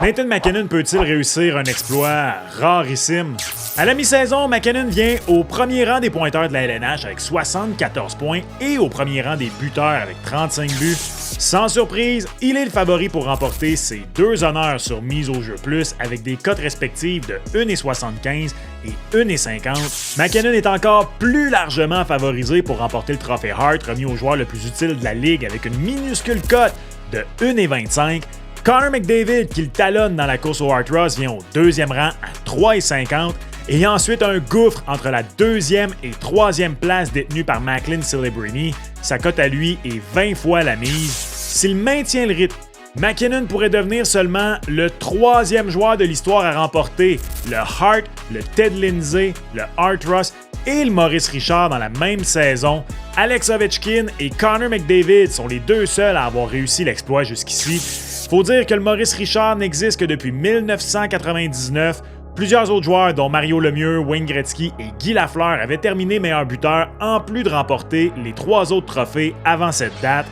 Nathan MacKinnon peut-il réussir un exploit rarissime? À la mi-saison, MacKinnon vient au premier rang des pointeurs de la LNH avec 74 points et au premier rang des buteurs avec 35 buts. Sans surprise, il est le favori pour remporter ses 2 honneurs sur mise au jeu plus avec des cotes respectives de 1,75 et 1,50. MacKinnon est encore plus largement favorisé pour remporter le trophée Hart remis au joueur le plus utile de la ligue avec une minuscule cote de 1,25. Connor McDavid, qui le talonne dans la course au Hart Ross, vient au 2e rang à 3,50. Et ensuite, un gouffre entre la 2e et 3e place détenue par Macklin Celebrini. Sa cote à lui est 20 fois la mise. S'il maintient le rythme, MacKinnon pourrait devenir seulement le 3e joueur de l'histoire à remporter le Hart, le Ted Lindsay, le Hart Ross et le Maurice Richard dans la même saison. Alex Ovechkin et Connor McDavid sont les 2 seuls à avoir réussi l'exploit jusqu'ici. Faut dire que le Maurice Richard n'existe que depuis 1999. Plusieurs autres joueurs, dont Mario Lemieux, Wayne Gretzky et Guy Lafleur, avaient terminé meilleur buteur en plus de remporter les 3 autres trophées avant cette date.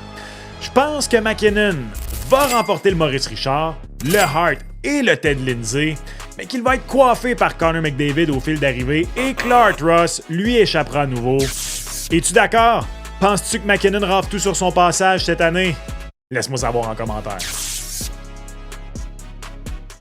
Je pense que MacKinnon va remporter le Maurice Richard, le Hart et le Ted Lindsay, mais qu'il va être coiffé par Connor McDavid au fil d'arrivée et que le Hart Ross lui échappera à nouveau. Es-tu d'accord? Penses-tu que MacKinnon rafle tout sur son passage cette année? Laisse-moi savoir en commentaire.